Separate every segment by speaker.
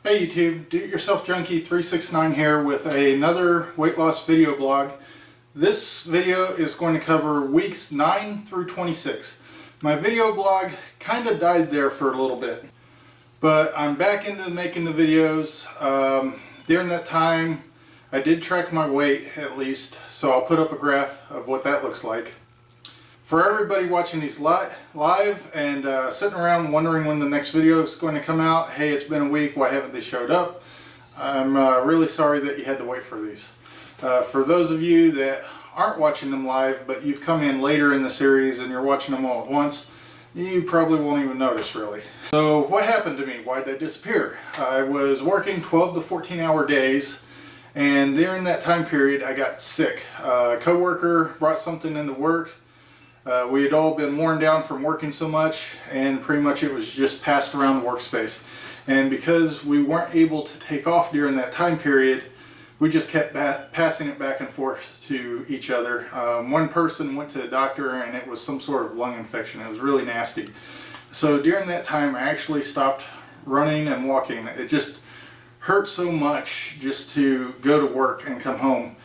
Speaker 1: Hey YouTube, Do-It-Yourself Junkie 369 here with another weight loss video blog. This video is going to cover weeks 9 through 26. My video blog kind of died there for a little bit, but I'm back into making the videos. During that time I did track my weight at least, so I'll put up a graph of what that looks like. For everybody watching these live and sitting around wondering when the next video is going to come out, hey, it's been a week, why haven't they showed up? I'm really sorry that you had to wait for these. For those of you that aren't watching them live, but you've come in later in the series and you're watching them all at once, you probably won't even notice really. So what happened to me? Why did I disappear? I was working 12 to 14 hour days, and during that time period I got sick. A coworker brought something into work. We had all been worn down from working so much, and pretty much it was just passed around the workspace. And because we weren't able to take off during that time period, we just kept passing it back and forth to each other. One person went to the doctor and it was some sort of lung infection. It was really nasty. So during that time I actually stopped running and walking. It just hurt so much just to go to work and come home.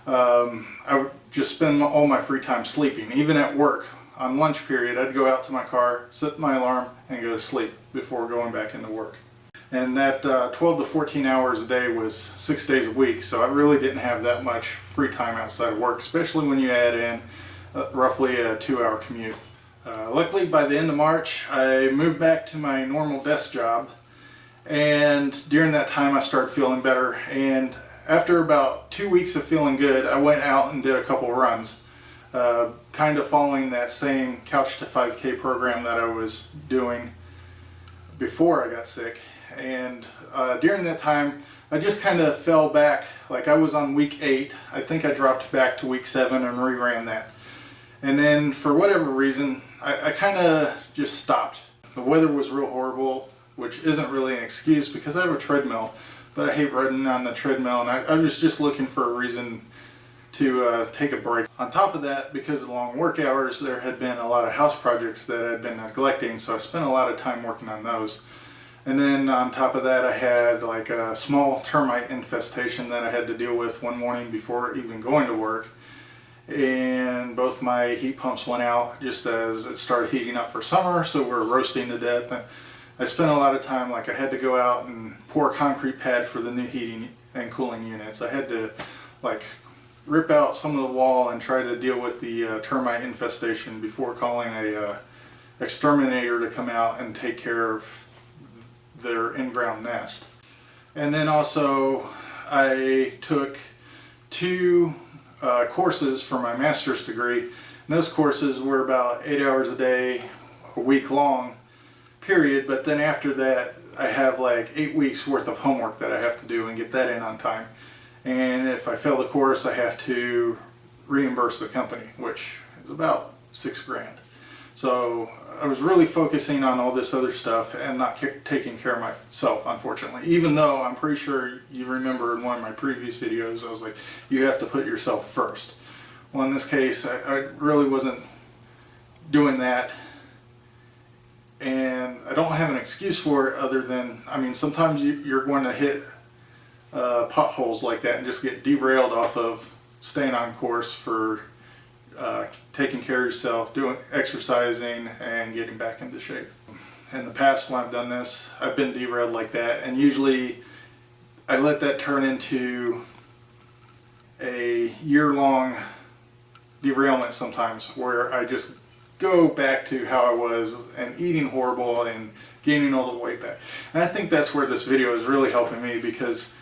Speaker 1: I would just spend all my free time sleeping. Even at work, on lunch period, I'd go out to my car, set my alarm, and go to sleep before going back into work. And that 12 to 14 hours a day was 6 days a week, so I really didn't have that much free time outside of work, especially when you add in roughly a 2-hour commute. Luckily, by the end of March, I moved back to my normal desk job, and during that time I started feeling better. And after about 2 weeks of feeling good, I went out and did a couple runs, kind of following that same Couch to 5K program that I was doing before I got sick. And during that time, I just kind of fell back. Like I was on week 8, I think I dropped back to week 7 and reran that. And then for whatever reason, I kind of just stopped. The weather was real horrible, which isn't really an excuse because I have a treadmill. But I hate running on the treadmill, and I was just looking for a reason to take a break. On top of that, because of the long work hours, there had been a lot of house projects that I'd been neglecting, so I spent a lot of time working on those. And then on top of that, I had like a small termite infestation that I had to deal with one morning before even going to work. And both my heat pumps went out just as it started heating up for summer, so we're roasting to death. And I spent a lot of time, like I had to go out and pour a concrete pad for the new heating and cooling units. I had to like rip out some of the wall and try to deal with the termite infestation before calling a exterminator to come out and take care of their in-ground nest. And then also I took 2 courses for my master's degree, and those courses were about 8 hours a day, a week long period. But then after that I have like 8 weeks worth of homework that I have to do and get that in on time. And if I fail the course, I have to reimburse the company, which is about $6 grand. So I was really focusing on all this other stuff and not taking care of myself, unfortunately. Even though I'm pretty sure you remember in one of my previous videos I was like, you have to put yourself first. Well, in this case I really wasn't doing that. And I don't have an excuse for it other than, I mean, sometimes you're going to hit potholes like that and just get derailed off of staying on course for taking care of yourself, exercising, and getting back into shape. In the past when I've done this, I've been derailed like that, and usually I let that turn into a year-long derailment sometimes, where I just go back to how I was and eating horrible and gaining all the weight back. And I think that's where this video is really helping me, because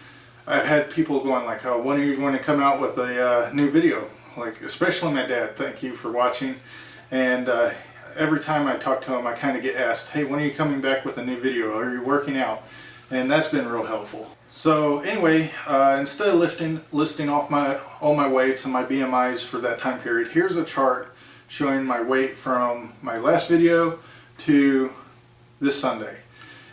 Speaker 1: I've had people going like, oh, when are you going to come out with a new video? Like, especially my dad, thank you for watching. And every time I talk to him, I kind of get asked, hey, when are you coming back with a new video? Are you working out? And that's been real helpful. So anyway, instead of listing off all my weights and my BMIs for that time period, here's a chart showing my weight from my last video to this Sunday.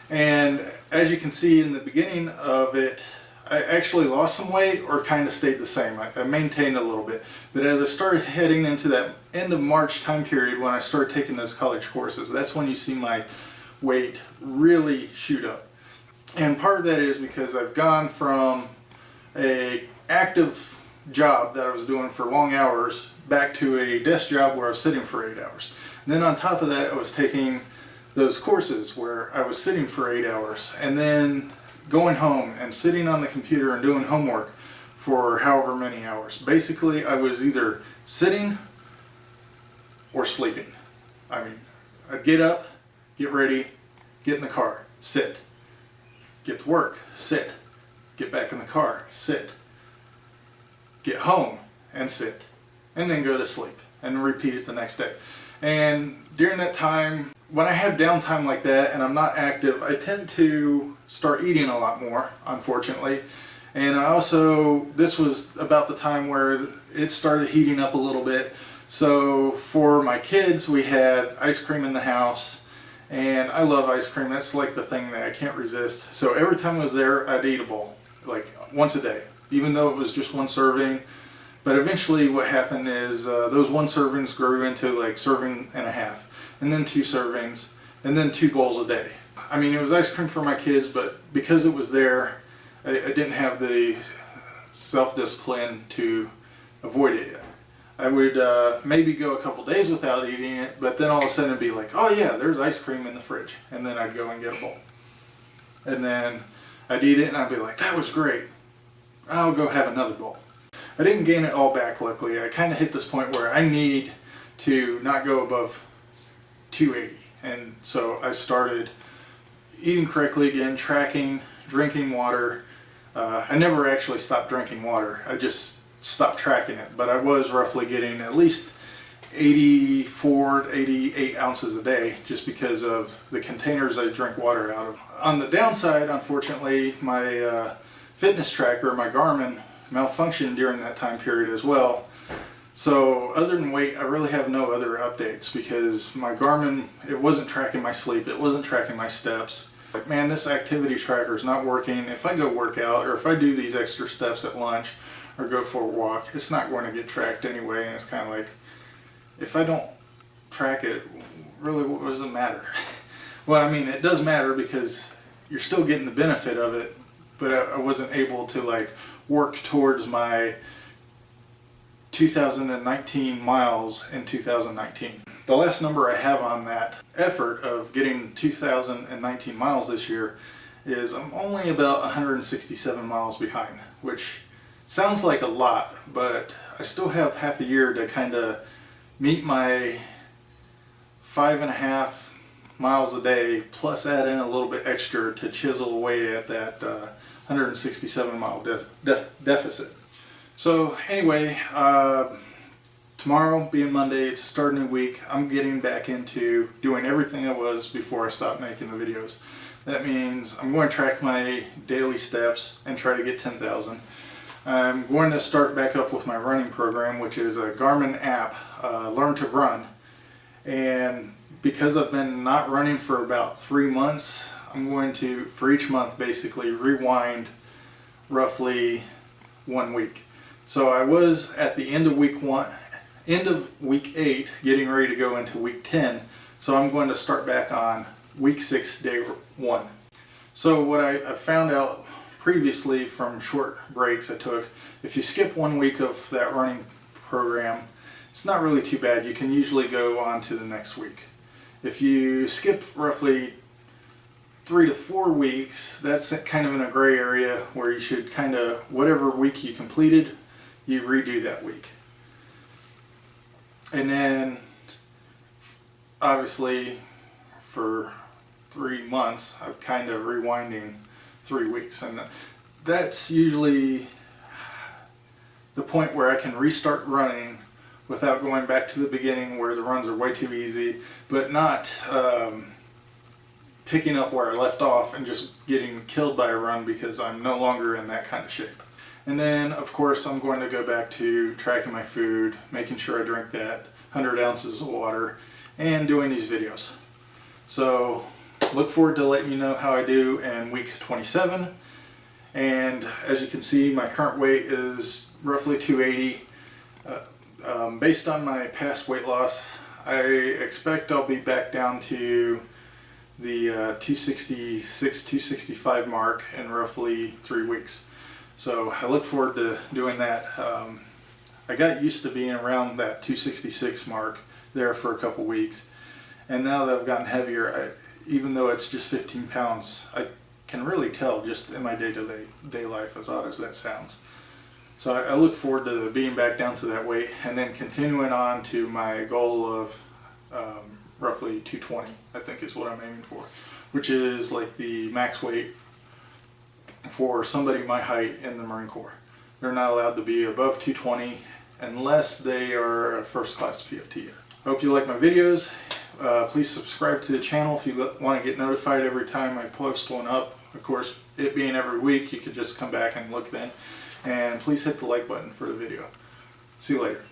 Speaker 1: And as you can see in the beginning of it, I actually lost some weight or kind of stayed the same. I maintained a little bit. But as I started heading into that end of March time period when I started taking those college courses, that's when you see my weight really shoot up. And part of that is because I've gone from a active job that I was doing for long hours back to a desk job where I was sitting for 8 hours. And then on top of that, I was taking those courses where I was sitting for 8 hours and then going home and sitting on the computer and doing homework for however many hours. Basically, I was either sitting or sleeping. I mean, I'd get up, get ready, get in the car, sit, get to work, sit, get back in the car, sit, get home and sit, and then go to sleep and repeat it the next day. And during that time, when I have downtime like that and I'm not active, I tend to start eating a lot more, unfortunately. And I also, this was about the time where it started heating up a little bit. So for my kids, we had ice cream in the house, and I love ice cream. That's like the thing that I can't resist. So every time I was there, I'd eat a bowl, like once a day, even though it was just one serving. But eventually what happened is those one servings grew into like serving and a half, and then 2 servings, and then 2 bowls a day. I mean, it was ice cream for my kids, but because it was there, I didn't have the self-discipline to avoid it yet. I would maybe go a couple days without eating it, but then all of a sudden it'd be like, oh yeah, there's ice cream in the fridge. And then I'd go and get a bowl. And then I'd eat it and I'd be like, that was great. I'll go have another bowl. I didn't gain it all back, luckily. I kind of hit this point where I need to not go above 280. And so I started eating correctly again, tracking, drinking water. I never actually stopped drinking water. I just stopped tracking it, but I was roughly getting at least 84 to 88 ounces a day just because of the containers I drink water out of. On the downside, unfortunately, my fitness tracker, my Garmin, malfunctioned during that time period as well. So other than weight, I really have no other updates because my Garmin, it wasn't tracking my sleep, it wasn't tracking my steps. Like, man, this activity tracker is not working. If I go work out or if I do these extra steps at lunch or go for a walk, it's not going to get tracked anyway. And it's kind of like, if I don't track it, really, what does it matter? Well, I mean, it does matter because you're still getting the benefit of it, but I wasn't able to like work towards my 2019 miles in 2019. The last number I have on that effort of getting 2019 miles this year is I'm only about 167 miles behind, which sounds like a lot, but I still have half a year to kind of meet my 5.5 miles a day, plus add in a little bit extra to chisel away at that 167 mile deficit. So anyway, tomorrow being Monday, it's a start of a new week. I'm getting back into doing everything I was before I stopped making the videos. That means I'm going to track my daily steps and try to get 10,000. I'm going to start back up with my running program, which is a Garmin app, Learn to Run. And because I've been not running for about 3 months, I'm going to, for each month, basically rewind roughly 1 week. So I was at the end of week 8, getting ready to go into week 10. So I'm going to start back on week 6, day 1. So what I found out previously from short breaks I took, if you skip 1 week of that running program, it's not really too bad. You can usually go on to the next week. If you skip roughly 3 to 4 weeks, that's kind of in a gray area where you should kind of, whatever week you completed, you redo that week. And then obviously for 3 months I'm kind of rewinding 3 weeks, and that's usually the point where I can restart running without going back to the beginning where the runs are way too easy, but not picking up where I left off and just getting killed by a run because I'm no longer in that kind of shape. And then, of course, I'm going to go back to tracking my food, making sure I drink that 100 ounces of water, and doing these videos. So, look forward to letting you know how I do in week 27. And as you can see, my current weight is roughly 280. Based on my past weight loss, I expect I'll be back down to the 266, 265 mark in roughly 3 weeks. So I look forward to doing that. I got used to being around that 266 mark there for a couple weeks, and now that I've gotten heavier, even though it's just 15 pounds, I can really tell just in my day-to-day life, as odd as that sounds. So I look forward to being back down to that weight and then continuing on to my goal of roughly 220, I think is what I'm aiming for, which is like the max weight for somebody my height in the Marine Corps. They're not allowed to be above 220 unless they are a first class PFT. Hope you like my videos. Please subscribe to the channel if you want to get notified every time I post one up. Of course, it being every week, you could just come back and look then. And please hit the like button for the video. See you later.